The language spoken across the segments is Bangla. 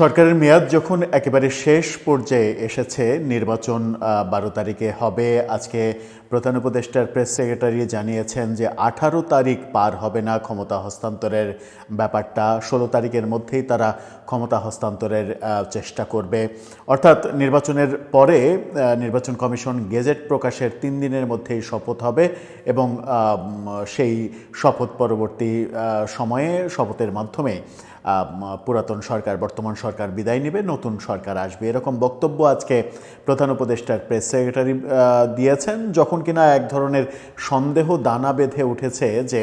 সরকারের মেয়াদ যখন একেবারে শেষ পর্যায়ে এসেছে, নির্বাচন 12 তারিখে হবে। আজকে প্রধান উপদেষ্টার প্রেস সেক্রেটারি জানিয়েছেন যে 18 তারিখ পার হবে না ক্ষমতা হস্তান্তরের ব্যাপারটা, 16 তারিখের মধ্যেই তারা ক্ষমতা হস্তান্তরের চেষ্টা করবে। অর্থাৎ নির্বাচনের পরে নির্বাচন কমিশন গেজেট প্রকাশের 3 দিনের মধ্যেই শপথ হবে এবং সেই শপথ পরবর্তী সময়ে শপথের মাধ্যমে পুরাতন সরকার, বর্তমান সরকার বিদায় নেবে, নতুন সরকার আসবে, এরকম বক্তব্য আজকে প্রধান উপদেষ্টার প্রেস সেক্রেটারি দিয়েছেন। যখন কিনা এক ধরনের সন্দেহ দানা বেঁধে উঠেছে যে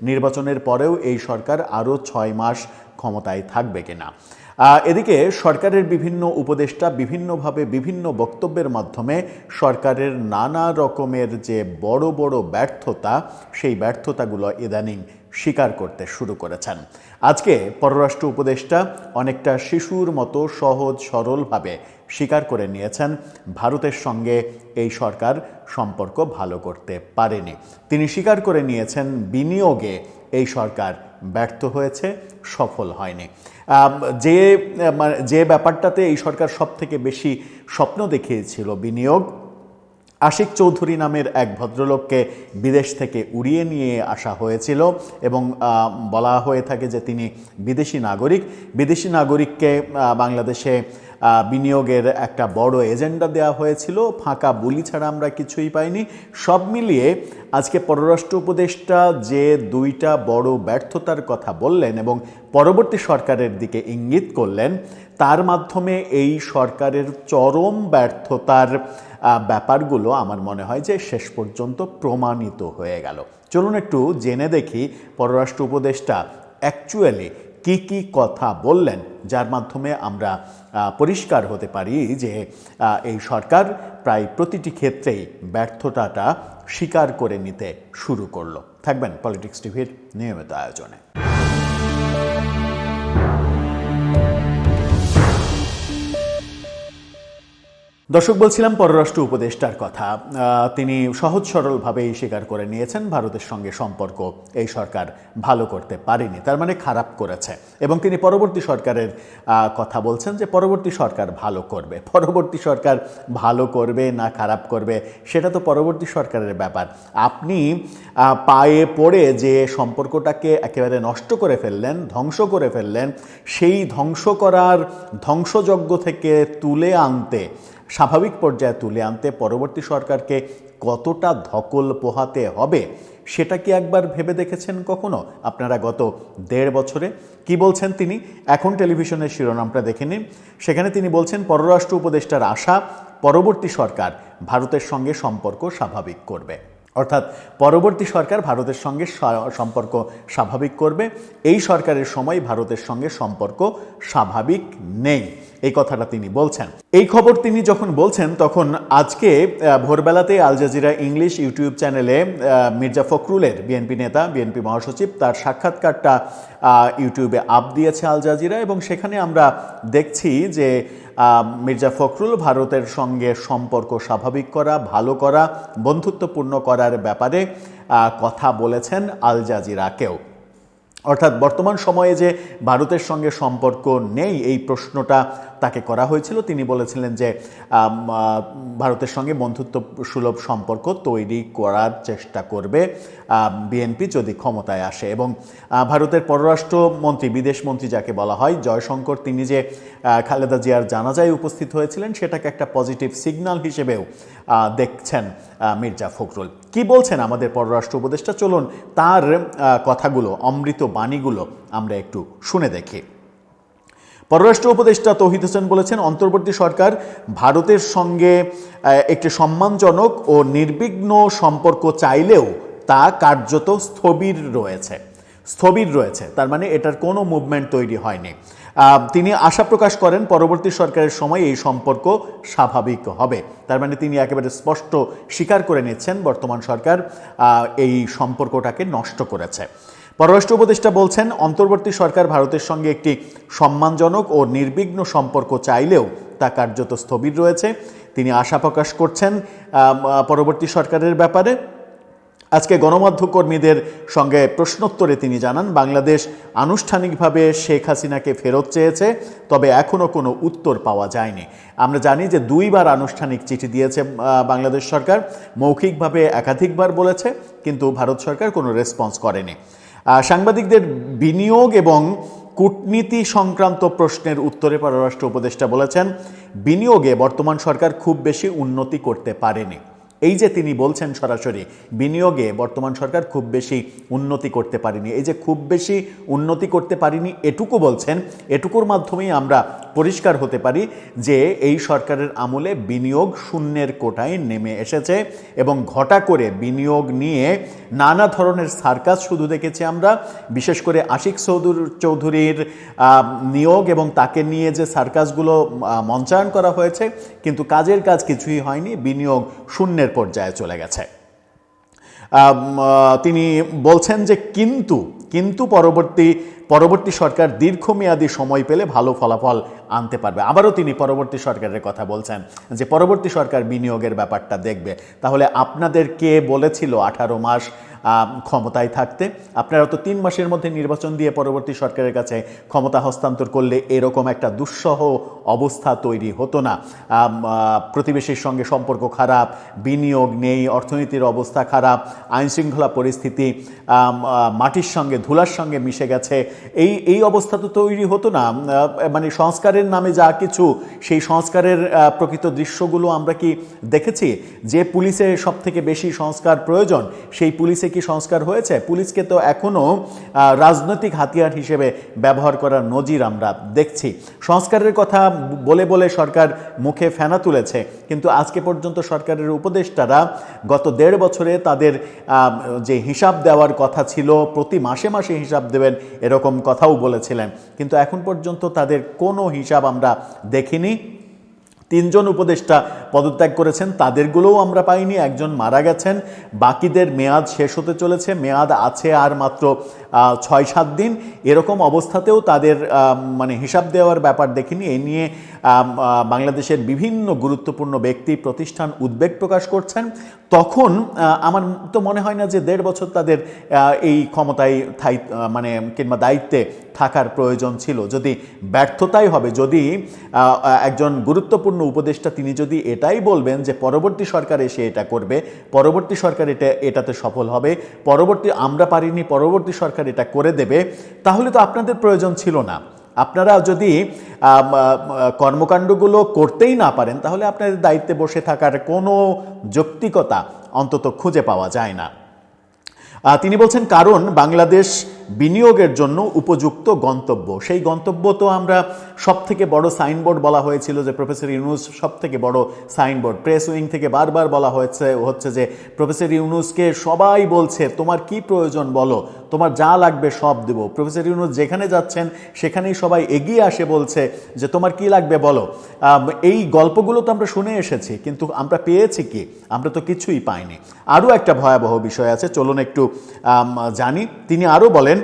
নির্বাচনের পরেও এই সরকার আরও 6 মাস ক্ষমতায় থাকবে কিনা। এদিকে সরকারের বিভিন্ন উপদেষ্টা বিভিন্নভাবে বিভিন্ন বক্তব্যের মাধ্যমে সরকারের নানা রকমের যে বড় বড় ব্যর্থতা, সেই ব্যর্থতাগুলো ইদানিং স্বীকার করতে শুরু করেছেন। আজকে পররাষ্ট্র উপদেষ্টা অনেকটা শিশুর মতো সহজ সরলভাবে স্বীকার করে নিয়েছেন ভারতের সঙ্গে এই সরকার সম্পর্ক ভালো করতে পারেনি। তিনি স্বীকার করে নিয়েছেন বিনিয়োগে এই সরকার ব্যর্থ হয়েছে, সফল হয়নি। যে ব্যাপারটাতে এই সরকার সবথেকে বেশি স্বপ্ন দেখিয়েছিল, বিনিয়োগ, আশিক চৌধুরী নামের এক ভদ্রলোককে বিদেশ থেকে উড়িয়ে নিয়ে আসা হয়েছিল এবং বলা হয়ে থাকে যে তিনি বিদেশি নাগরিক। বিদেশি নাগরিককে বাংলাদেশে বিনিয়োগের একটা বড় এজেন্ডা দেওয়া হয়েছিল, ফাঁকা বুলি ছাড়া আমরা কিছুই পাইনি। সব মিলিয়ে আজকে পররাষ্ট্র উপদেষ্টা যে 2টা বড় ব্যর্থতার কথা বললেন এবং পরবর্তী সরকারের দিকে ইঙ্গিত করলেন, তার মাধ্যমে এই সরকারের চরম ব্যর্থতার ব্যাপারগুলো আমার মনে হয় যে শেষ পর্যন্ত প্রমাণিত হয়ে গেল। চলুন একটু জেনে দেখি পররাষ্ট্র উপদেষ্টা অ্যাকচুয়ালি কি কি কথা বললেন, যার মাধ্যমে আমরা পরিষ্কার হতে পারি যে এই সরকার প্রায় প্রতিটি ক্ষেত্রেই ব্যর্থতাটা স্বীকার করে নিতে শুরু করলো। থাকবেন পলিটিক্স টিভির নিয়মিত আয়োজনে। দর্শক, বলছিলাম পররাষ্ট্র উপদেষ্টার কথা। তিনি সহজ সরলভাবেই স্বীকার করে নিয়েছেন ভারতের সঙ্গে সম্পর্ক এই সরকার ভালো করতে পারেনি, তার মানে খারাপ করেছে। এবং তিনি পরবর্তী সরকারের কথা বলছেন যে পরবর্তী সরকার ভালো করবে। পরবর্তী সরকার ভালো করবে না খারাপ করবে সেটা তো পরবর্তী সরকারের ব্যাপার। আপনি পায়ে পড়ে যে সম্পর্কটাকে একেবারে নষ্ট করে ফেললেন, ধ্বংস করে ফেললেন, সেই ধ্বংস করার ধ্বংসযজ্ঞ থেকে তুলে আনতে, স্বাভাবিক পর্যায়ে তুলে আনতে পরবর্তী সরকারকে কতটা ধকল পোহাতে হবে সেটা কি একবার ভেবে দেখেছেন কখনো আপনারা? গত 1.5 বছরে কি বলছেন তিনি, এখন টেলিভিশনের শিরোনামটা দেখে নিন। সেখানে তিনি বলছেন পররাষ্ট্র উপদেষ্টার আশা পরবর্তী সরকার ভারতের সঙ্গে সম্পর্ক স্বাভাবিক করবে। অর্থাৎ পরবর্তী সরকার ভারতের সঙ্গে সম্পর্ক স্বাভাবিক করবে। এই সরকারের সময় ভারতের সঙ্গে সম্পর্ক স্বাভাবিক নেই, এই কথাটা তিনি বলছেন। এই খবর তিনি যখন বলছেন তখন আজকে ভোরবেলাতে আল জাজিরা ইংলিশ ইউটিউব চ্যানেলে মির্জা ফখরুলের, বিএনপি নেতা, বিএনপি মহাসচিব, তার সাক্ষাৎকারটা ইউটিউবে আপ দিয়েছে আল জাজিরা এবং সেখানে আমরা দেখছি যে মির্জা ফখরুল ভারতের সঙ্গে সম্পর্ক স্বাভাবিক করা, ভালো করা, বন্ধুত্বপূর্ণ করার ব্যাপারে কথা বলেছেন আল জাজিরাকেও। অর্থাৎ বর্তমান সময়ে যে ভারতের সঙ্গে সম্পর্ক নেই এই প্রশ্নটা তাকে করা হয়েছিল, তিনি বলেছিলেন যে ভারতের সঙ্গে বন্ধুত্ব সুলভ সম্পর্ক তৈরি করার চেষ্টা করবে বিএনপি যদি ক্ষমতায় আসে। এবং ভারতের পররাষ্ট্রমন্ত্রী, বিদেশমন্ত্রী যাকে বলা হয়, জয়শঙ্কর, তিনি যে খালেদা জিয়ার জানাজায় উপস্থিত হয়েছিলেন সেটাকে একটা পজিটিভ সিগন্যাল হিসেবেও দেখছেন মির্জা ফখরুল। কি বলছেন আমাদের পররাষ্ট্র উপদেষ্টা, চলুন তার কথাগুলো, অমৃত বাণীগুলো আমরা একটু শুনে দেখি। পররাষ্ট্র উপদেষ্টা তৌহিদ হোসেন বলেছেন, অন্তর্বর্তী সরকার ভারতের সঙ্গে একটি সম্মানজনক ও নির্বিঘ্ন সম্পর্ক চাইলেও তা কার্যত স্থবির রয়েছে। তার মানে এটার কোনো মুভমেন্ট তৈরি হয়নি। তিনি আশা প্রকাশ করেন পরবর্তী সরকারের সময় এই সম্পর্ক স্বাভাবিক হবে। তার মানে তিনি একেবারে স্পষ্ট স্বীকার করে নিচ্ছেন বর্তমান সরকার এই সম্পর্কটাকে নষ্ট করেছে। পররাষ্ট্র উপদেষ্টা বলছেন, অন্তর্বর্তী সরকার ভারতের সঙ্গে একটি সম্মানজনক ও নির্বিঘ্ন সম্পর্ক চাইলেও তা কার্যত স্থবির রয়েছে। তিনি আশা প্রকাশ করছেন পরবর্তী সরকারের ব্যাপারে। আজকে গণমাধ্যম কর্মীদের সঙ্গে প্রশ্নোত্তরে তিনি জানান, বাংলাদেশ আনুষ্ঠানিকভাবে শেখ হাসিনাকে ফেরত চেয়েছে, তবে এখনও কোনো উত্তর পাওয়া যায়নি। আমরা জানি যে 2 বার আনুষ্ঠানিক চিঠি দিয়েছে বাংলাদেশ সরকার, মৌখিকভাবে একাধিকবার বলেছে, কিন্তু ভারত সরকার কোনো রেসপন্স করেনি। সাংবাদিকদের বিনিয়োগ এবং কূটনীতি সংক্রান্ত প্রশ্নের উত্তরে পররাষ্ট্র উপদেষ্টা বলেছেন, বিনিয়োগে বর্তমান সরকার খুব বেশি উন্নতি করতে পারেনি। এই যে তিনি বলছেন সরাসরি বিনিয়োগে বর্তমান সরকার খুব বেশি উন্নতি করতে পারেনি, এই যে খুব বেশি উন্নতি করতে পারেনি এটুকু বলছেন, এটুকুর মাধ্যমেই আমরা পরিষ্কার হতে পারি যে এই সরকারের আমলে বিনিয়োগ শূন্যের কোটায় নেমে এসেছে এবং ঘটা করে বিনিয়োগ নিয়ে নানা ধরনের সার্কাস শুধু দেখেছি আমরা। বিশেষ করে আশিক চৌধুরীর নিয়োগ এবং তাকে নিয়ে যে সার্কাসগুলো মঞ্চায়ন করা হয়েছে, কিন্তু কাজের কাজ কিছুই হয়নি, বিনিয়োগ শূন্যের পর্যায়ে চলে গেছে। তিনি বলছেন যে কিন্তু পরবর্তী সরকার দীর্ঘমেয়াদী সময় পেলে ভালো ফলাফল আনতে পারবে। আবারও তিনি পরবর্তী সরকারের কথা বলছেন যে পরবর্তী সরকার বিনিয়োগের ব্যাপারটা দেখবে। তাহলে আপনাদের কে বলেছিল 18 মাস ক্ষমতায় থাকতে? আপনারা তো 3 মাসের মধ্যে নির্বাচন দিয়ে পরবর্তী সরকারের কাছে ক্ষমতা হস্তান্তর করলে এরকম একটা দুঃসহ অবস্থা তৈরি হতো না। প্রতিবেশীর সঙ্গে সম্পর্ক খারাপ, বিনিয়োগ নেই, অর্থনীতির অবস্থা খারাপ, আইনশৃঙ্খলা পরিস্থিতি মাটির সঙ্গে ধুলার সঙ্গে মিশে গেছে, এই অবস্থা তো তৈরি হতো না। মানে সংস্কারের নামে যা কিছু, সেই সংস্কারের প্রকৃত দৃশ্যগুলো আমরা কি দেখেছি? যে পুলিশে সব থেকে বেশি সংস্কার প্রয়োজন, সেই পুলিশে কি সংস্কার হয়েছে? পুলিশকে তো এখনও রাজনৈতিক হাতিয়ার হিসেবে ব্যবহার করার নজির আমরা দেখছি। সংস্কারের কথা বলে বলে সরকার মুখে ফেনা তুলেছে, কিন্তু আজকে পর্যন্ত সরকারের উপদেষ্টারা গত 1.5 বছরে তাদের যে হিসাব দেওয়ার কথা ছিল, প্রতি মাসে মাসে হিসাব দেবেন এরকম কথাও বলেছিলেন, কিন্তু এখন পর্যন্ত তাদের কোনো হিসাব আমরা দেখিনি। 3 জন উপদেষ্টা পদত্যাগ করেছেন, তাদেরগুলোও আমরা পাইনি। 1 জন মারা গেছেন, বাকিদের মেয়াদ শেষ হতে চলেছে, মেয়াদ আছে আর মাত্র 6-7 দিন। এরকম অবস্থাতেও তাদের মানে হিসাব দেওয়ার ব্যাপার দেখিনি। এই নিয়ে বাংলাদেশের বিভিন্ন গুরুত্বপূর্ণ ব্যক্তি প্রতিষ্ঠান উদ্বেগ প্রকাশ করছেন। তখন আমার তো মনে হয় না যে 1.5 বছর তাদের এই ক্ষমতায় মানে কিংবা দায়িত্বে থাকার প্রয়োজন ছিল। যদি ব্যর্থতাই হবে, যদি একজন গুরুত্বপূর্ণ উপদেষ্টা তিনি যদি এটাই বলবেন যে পরবর্তী সরকার এসে এটা করবে, পরবর্তী সরকার এটাতে সফল হবে, আমরা পারিনি, পরবর্তী সরকার এটা করে দেবে, তাহলে তো আপনাদের প্রয়োজন ছিল না। আপনারা যদি কর্মকাণ্ডগুলো করতেই না পারেন, তাহলে আপনাদের দায়িত্বে বসে থাকার কোনো যৌক্তিকতা অন্তত খুঁজে পাওয়া যায় না। তিনি বলছেন কারণ বাংলাদেশ বিনিয়োগের জন্য উপযুক্ত গন্তব্য। সেই গন্তব্য তো আমরা সবথেকে বড় সাইনবোর্ড বলা হয়েছিল যে প্রফেসর ইউনূস সবথেকে বড় সাইনবোর্ড। প্রেস উইং থেকে বারবার বলা হচ্ছে যে প্রফেসর ইউনূসকে সবাই বলছে তোমার কি প্রয়োজন বলো, তোমার যা লাগবে সব দেব। প্রফেসর ইউনূস যেখানে যাচ্ছেন সেখানেই সবাই এগিয়ে আসে বলছে যে তোমার কি লাগবে বলো। এই গল্পগুলো তো আমরা শুনে এসেছি, কিন্তু আমরা পেয়েছি কি? আমরা তো কিছুই পাইনি। আরও একটা ভয়াবহ বিষয় আছে, চলুন একটু জানি। তিনি আরও বলেন,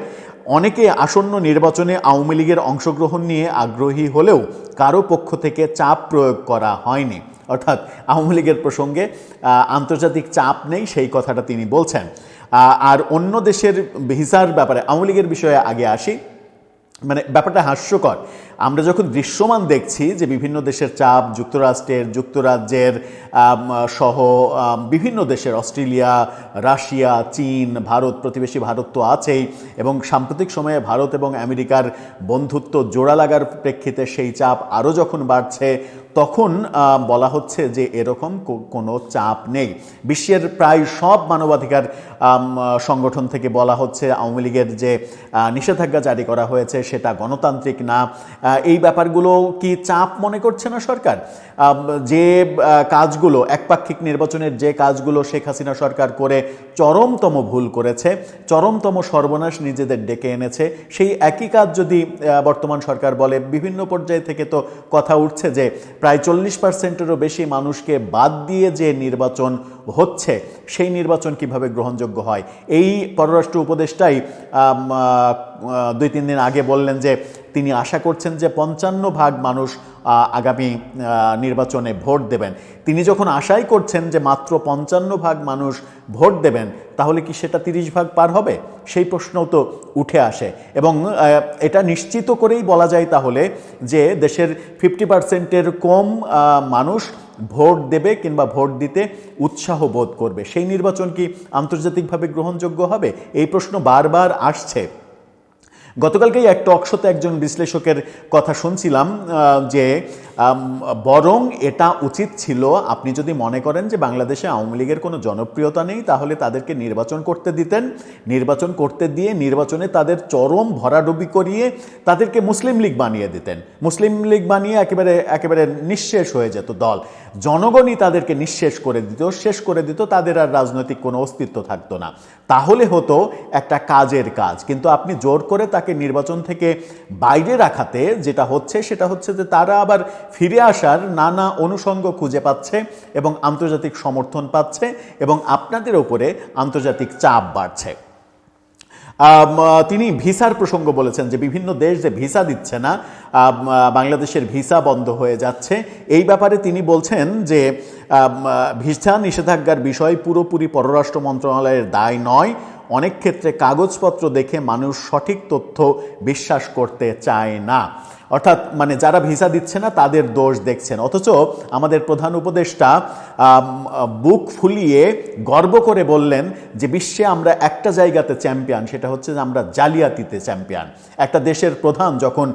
অনেকে আসন্ন নির্বাচনে আওয়ামী লীগের অংশগ্রহণ নিয়ে আগ্রহী হলেও কারো পক্ষ থেকে চাপ প্রয়োগ করা হয়নি। অর্থাৎ আওয়ামী লীগের প্রসঙ্গে আন্তর্জাতিক চাপ নেই, সেই কথাটা তিনি বলছেন। আর অন্য দেশের ভিসার ব্যাপারে আওয়ামী লীগের বিষয়ে আগে আসি। মানে ব্যাপারটা হাস্যকর। আমরা যখন দৃশ্যমান দেখছি যে বিভিন্ন দেশের চাপ, যুক্তরাজ্যের সহ বিভিন্ন দেশের, অস্ট্রেলিয়া, রাশিয়া, চীন, ভারত, প্রতিবেশী ভারত তো আছেই, এবং সাম্প্রতিক সময়ে ভারত এবং আমেরিকার বন্ধুত্ব জোড়া লাগার প্রেক্ষিতে সেই চাপ আরও যখন বাড়ছে, তখন বলা হচ্ছে যে এরকম কোনো চাপ নেই। বিশ্বের প্রায় সব মানবাধিকার সংগঠন থেকে বলা হচ্ছে আওয়ামী লীগের যে নিষেধাজ্ঞা জারি করা হয়েছে সেটা গণতান্ত্রিক না। এই ব্যাপারগুলো কি চাপ মনে করছে না সরকার? যে কাজগুলো, একপাক্ষিক নির্বাচনের যে কাজগুলো শেখ হাসিনা সরকার করে চরমতম ভুল করেছে, চরমতম সর্বনাশ নিজেদের ডেকে এনেছে, সেই একই কাজ যদি বর্তমান সরকার বলে, বিভিন্ন পর্যায় থেকে তো কথা উঠছে যে প্রায় 40%-এরও বেশি মানুষকে বাদ দিয়ে যে নির্বাচন হচ্ছে, সেই নির্বাচন কিভাবে গ্রহণযোগ্য হয়? এই পররাষ্ট্র উপদেষ্টাই 2-3 দিন আগে বললেন যে তিনি আশা করছেন যে 55% মানুষ আগামী নির্বাচনে ভোট দেবেন। তিনি যখন আশাই করছেন যে মাত্র 55% মানুষ ভোট দেবেন, তাহলে কি সেটা 30% পার হবে? সেই প্রশ্নও তো উঠে আসে। এবং এটা নিশ্চিত করেই বলা যায় তাহলে যে দেশের 50%-এর কম মানুষ ভোট দেবে কিংবা ভোট দিতে উৎসাহ বোধ করবে। সেই নির্বাচন কি আন্তর্জাতিকভাবে গ্রহণযোগ্য হবে? এই প্রশ্ন বারবার আসছে। গতকালকেই এক টক শোতে একজন বিশ্লেষকের কথা শুনছিলাম যে বরং এটা উচিত ছিল, আপনি যদি মনে করেন যে বাংলাদেশে আওয়ামী লীগের কোনো জনপ্রিয়তা নেই, তাহলে তাদেরকে নির্বাচন করতে দিতেন। নির্বাচন করতে দিয়ে নির্বাচনে তাদের চরম ভরাডুবি করিয়ে তাদেরকে মুসলিম লীগ বানিয়ে দিতেন। মুসলিম লীগ বানিয়ে একেবারে নিঃশেষ হয়ে যেত দল। জনগণই তাদেরকে নিঃশেষ করে দিত, শেষ করে দিত, তাদের আর রাজনৈতিক কোনো অস্তিত্ব থাকতো না। তাহলে হতো একটা কাজের কাজ। কিন্তু আপনি জোর করে তাকে নির্বাচন থেকে বাইরে রাখাতে যেটা হচ্ছে সেটা হচ্ছে যে তারা আবার ফিরে আসার নানা অনুষঙ্গ খুঁজে পাচ্ছে এবং আন্তর্জাতিক সমর্থন পাচ্ছে এবং আপনাদের উপরে আন্তর্জাতিক চাপ বাড়ছে। তিনি ভিসার প্রসঙ্গ বলেছেন যে বিভিন্ন দেশ যে ভিসা দিচ্ছে না, বাংলাদেশের ভিসা বন্ধ হয়ে যাচ্ছে। এই ব্যাপারে তিনি বলছেন যে ভিসা নিষেধাজ্ঞার বিষয় পুরোপুরি পররাষ্ট্র মন্ত্রণালয়ের দায় নয়। অনেক ক্ষেত্রে কাগজপত্র দেখে মানুষ সঠিক তথ্য বিশ্বাস করতে চায় না। অর্থাৎ মানে যারা ভিসা দিচ্ছে না তাদের দোষ দেখছেন, অথচ আমাদের প্রধান উপদেষ্টা বুক ফুলিয়ে গর্ব করে বললেন যে বিশ্বে আমরা একটা জায়গাতে চ্যাম্পিয়ন, সেটা হচ্ছে যে আমরা জালিয়াতিতে চ্যাম্পিয়ন। একটা দেশের প্রধান যখন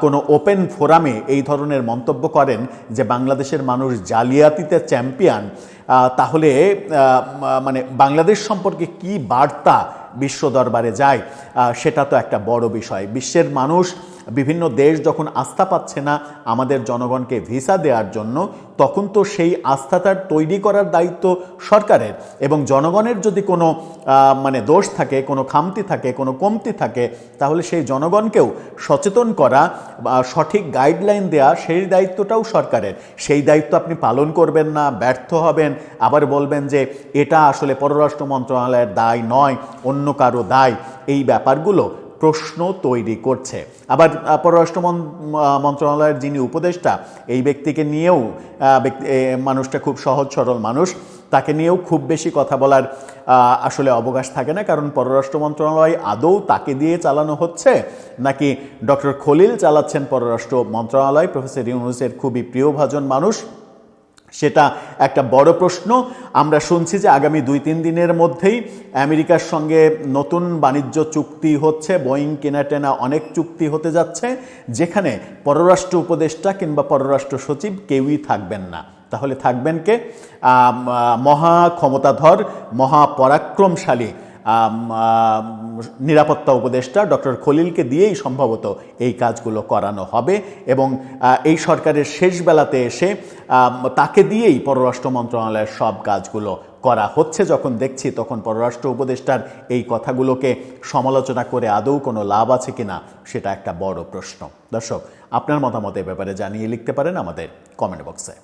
কোনো ওপেন ফোরামে এই ধরনের মন্তব্য করেন যে বাংলাদেশের মানুষ জালিয়াতিতে চ্যাম্পিয়ন, তাহলে মানে বাংলাদেশ সম্পর্কে কি বার্তা বিশ্ব দরবারে যায় সেটা তো একটা বড় বিষয়। বিশ্বের মানুষ, বিভিন্ন দেশ যখন আস্থা পাচ্ছে না আমাদের জনগণকে ভিসা দেওয়ার জন্য, তখন তো সেই আস্থাটার তৈরি করার দায়িত্ব সরকারের। এবং জনগণের যদি কোনো মানে দোষ থাকে, কোনো খামতি থাকে, কোনো কমতি থাকে, তাহলে সেই জনগণকেও সচেতন করা, সঠিক গাইডলাইন দেয়া, সেই দায়িত্বটাও সরকারের। সেই দায়িত্ব আপনি পালন করবেন না, ব্যর্থ হবেন, আবার বলবেন যে এটা আসলে পররাষ্ট্র মন্ত্রণালয়ের দায় নয়, অন্য কারো দায়। এই ব্যাপারগুলো প্রশ্ন তৈরি করছে। আবার পররাষ্ট্র মন্ত্রণালয়ের যিনি উপদেষ্টা, এই ব্যক্তিকে নিয়েও, মানুষটা খুব সহজ সরল মানুষ, তাকে নিয়েও খুব বেশি কথা বলার আসলে অবকাশ থাকে না। কারণ পররাষ্ট্র মন্ত্রণালয় আদৌ তাকে দিয়ে চালানো হচ্ছে নাকি ডক্টর খলিল চালাচ্ছেন পররাষ্ট্র মন্ত্রণালয়? প্রফেসর ইউনূসের খুবই প্রিয়ভাজন মানুষ, সেটা একটা বড় প্রশ্ন। আমরা শুনছি যে আগামী 2-3 দিনের মধ্যেই আমেরিকার সঙ্গে নতুন বাণিজ্য চুক্তি হচ্ছে, বোয়িং কেনাটেনা অনেক চুক্তি হতে যাচ্ছে, যেখানে পররাষ্ট্র উপদেষ্টা কিংবা পররাষ্ট্র সচিব কেউই থাকবেন না। তাহলে থাকবেন কে? মহা ক্ষমতাধর, মহাপরাক্রমশালী নিরাপত্তা উপদেষ্টা ডক্টর খলিলকে দিয়েই সম্ভবত এই কাজগুলো করানো হবে। এবং এই সরকারের শেষ বেলাতে এসে তাকে দিয়েই পররাষ্ট্র মন্ত্রণালয়ের সব কাজগুলো করা হচ্ছে যখন দেখছি, তখন পররাষ্ট্র উপদেষ্টার এই কথাগুলোকে সমালোচনা করে আদৌ কোনো লাভ আছে কিনা সেটা একটা বড় প্রশ্ন। দর্শক, আপনার মতামত এ ব্যাপারে জানিয়ে লিখতে পারেন আমাদের কমেন্ট বক্সে।